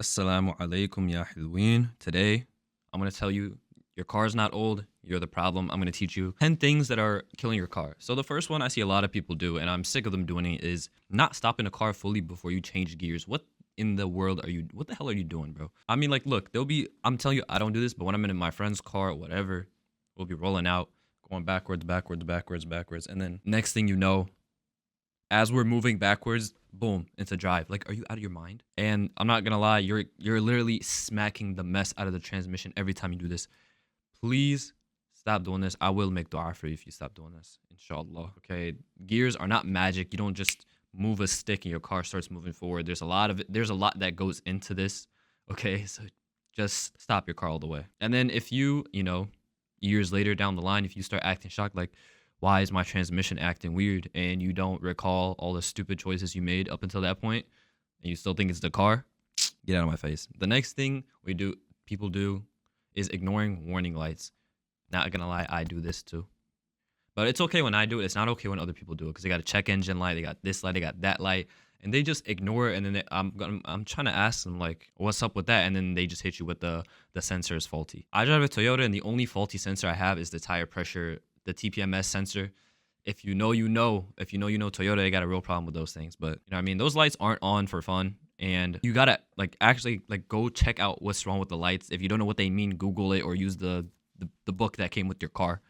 Assalamu alaikum ya hilween. Today, I'm going to tell you your car's not old, you're the problem. I'm going to teach you 10 things that are killing your car. So the first one I see a lot of people do, and I'm sick of them doing it, is not stopping a car fully before you change gears. What the hell are you doing, bro? I mean, like, look, I'm telling you, I don't do this, but when I'm in my friend's car or whatever, we'll be rolling out, going backwards. And then next thing you know, as we're moving backwards, boom, into drive. Like, are you out of your mind? And I'm not gonna lie, you're literally smacking the mess out of the transmission every time you do this. Please stop doing this. I will make dua for you if you stop doing this. Inshallah. Okay. Gears are not magic. You don't just move a stick and your car starts moving forward. There's a lot that goes into this. Okay. So just stop your car all the way. And then if years later down the line, if you start acting shocked, like, why is my transmission acting weird? And you don't recall all the stupid choices you made up until that point, and you still think it's the car, get out of my face. The next thing people do, is ignoring warning lights. Not gonna lie, I do this too. But it's okay when I do it. It's not okay when other people do it because they got a check engine light, they got this light, they got that light, and they just ignore it. And then I'm trying to ask them like, what's up with that? And then they just hit you with the sensor is faulty. I drive a Toyota, and the only faulty sensor I have is the tire pressure, the TPMS sensor. If you know, you know. If you know, you know. Toyota, they got a real problem with those things. But you know what I mean? Those lights aren't on for fun. And you gotta like actually like go check out what's wrong with the lights. If you don't know what they mean, Google it or use the book that came with your car.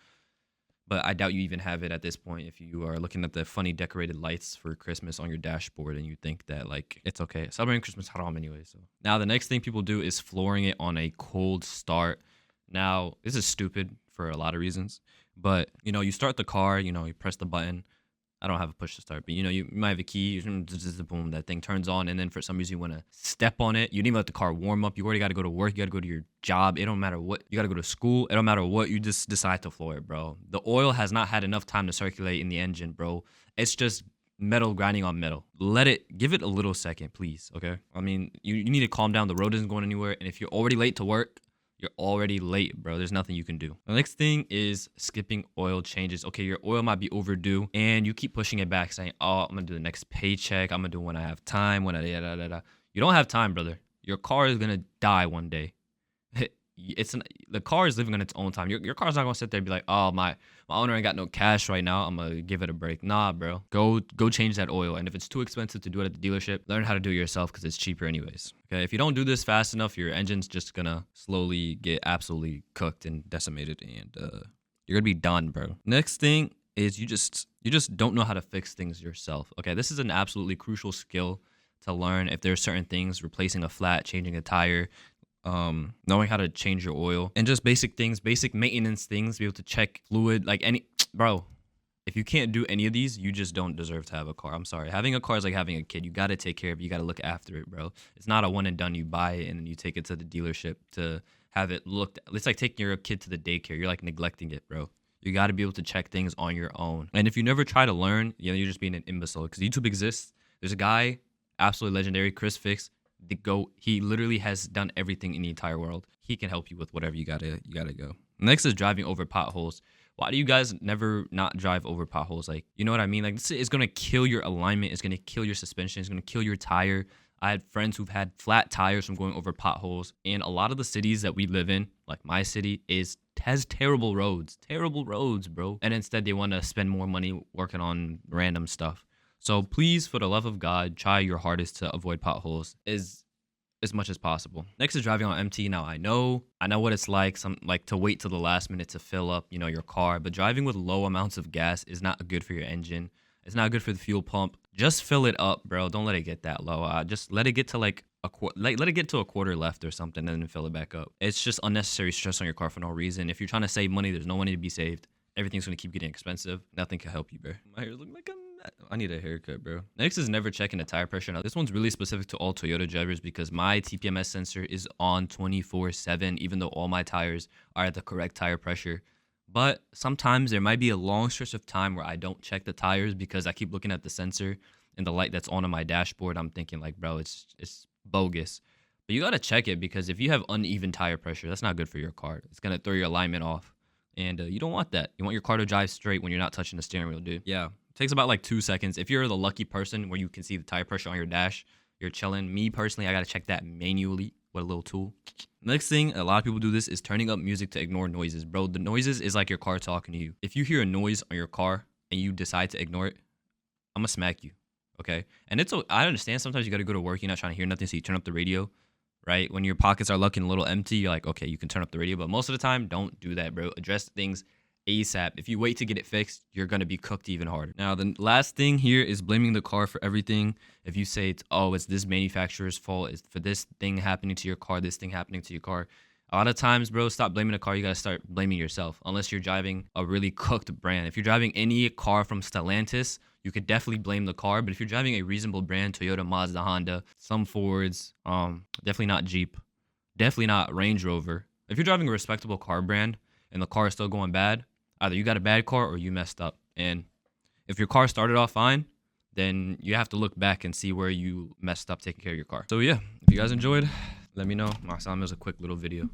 But I doubt you even have it at this point if you are looking at the funny decorated lights for Christmas on your dashboard and you think that like it's okay. Celebrating Christmas haram anyway. So now the next thing people do is flooring it on a cold start. Now this is stupid for a lot of reasons, but you start the car, you press the button. I don't have a push to start, but you might have a key. Boom, that thing turns on, and then for some reason you want to step on it. You didn't even let the car warm up. You already got to go to work. You got to go to your job. It don't matter what. You got to go to school. It don't matter what. You just decide to floor it, bro. The oil has not had enough time to circulate in the engine, bro. It's just metal grinding on metal. Give it a little second, please. Okay. I mean, you need to calm down. The road isn't going anywhere, and if you're already late to work, you're already late, bro. There's nothing you can do. The next thing is skipping oil changes. Okay, your oil might be overdue, and you keep pushing it back, saying, "Oh, I'm gonna do the next paycheck. I'm gonna do it when I have time. When I da, da, da, da." You don't have time, brother. Your car is gonna die one day. The car is living on its own time. Your car's not gonna sit there and be like, "Oh, my owner ain't got no cash right now. I'm gonna give it a break." Nah, bro. Go change that oil. And if it's too expensive to do it at the dealership, learn how to do it yourself because it's cheaper anyways. Okay. If you don't do this fast enough, your engine's just gonna slowly get absolutely cooked and decimated, and you're gonna be done, bro. Next thing is you just don't know how to fix things yourself. Okay, this is an absolutely crucial skill to learn. If there's certain things, replacing a flat, changing a tire, knowing how to change your oil, and just basic things, basic maintenance things, be able to check fluid, like any, bro. If you can't do any of these, you just don't deserve to have a car. I'm sorry. Having a car is like having a kid. You got to take care of it. You got to look after it, bro. It's not a one and done. You buy it and then you take it to the dealership to have it looked. It's like taking your kid to the daycare. You're like neglecting it, bro. You got to be able to check things on your own. And if you never try to learn, you're just being an imbecile because YouTube exists. There's a guy, absolutely legendary, Chris Fix, the GOAT. He literally has done everything in the entire world. He can help you with whatever you gotta go. Next is driving over potholes. Why do you guys never not drive over potholes? Like, you know what I mean? Like, this is gonna kill your alignment. It's gonna kill your suspension. It's gonna kill your tire. I had friends who've had flat tires from going over potholes. And a lot of the cities that we live in, like my city, has terrible roads, bro. And instead, they want to spend more money working on random stuff. So please, for the love of God, try your hardest to avoid potholes as much as possible. Next is driving on empty. Now I know what it's like, to wait till the last minute to fill up, your car. But driving with low amounts of gas is not good for your engine. It's not good for the fuel pump. Just fill it up, bro. Don't let it get that low. Just let it get to like let it get to a quarter left or something, and then fill it back up. It's just unnecessary stress on your car for no reason. If you're trying to save money, there's no money to be saved. Everything's gonna keep getting expensive. Nothing can help you, bro. My hair's looking like I need a haircut, bro. Next is never checking the tire pressure. Now, this one's really specific to all Toyota drivers because my TPMS sensor is on 24/7, even though all my tires are at the correct tire pressure. But sometimes there might be a long stretch of time where I don't check the tires because I keep looking at the sensor and the light that's on my dashboard. I'm thinking like, bro, it's bogus. But you gotta check it because if you have uneven tire pressure, that's not good for your car. It's gonna throw your alignment off, and you don't want that. You want your car to drive straight when you're not touching the steering wheel, dude. Yeah, it takes about like 2 seconds. If you're the lucky person where you can see the tire pressure on your dash, you're chilling. Me personally, I gotta check that manually with a little tool. Next thing, a lot of people do this, is turning up music to ignore noises. Bro, the noises is like your car talking to you. If you hear a noise on your car and you decide to ignore it, I'm gonna smack you. Okay? And I understand sometimes you gotta go to work, you're not trying to hear nothing, so you turn up the radio, right? When your pockets are looking a little empty, you're like, okay, you can turn up the radio. But most of the time, don't do that, bro. Address things ASAP. If you wait to get it fixed, you're gonna be cooked even harder. Now, the last thing here is blaming the car for everything. If you say it's this manufacturer's fault, it's for this thing happening to your car, this thing happening to your car. A lot of times, bro, stop blaming the car. You gotta start blaming yourself. Unless you're driving a really cooked brand. If you're driving any car from Stellantis, you could definitely blame the car. But if you're driving a reasonable brand, Toyota, Mazda, Honda, some Fords, definitely not Jeep, definitely not Range Rover. If you're driving a respectable car brand and the car is still going bad, either you got a bad car or you messed up. And if your car started off fine, then you have to look back and see where you messed up taking care of your car. So yeah, if you guys enjoyed, let me know. Max, was a quick little video.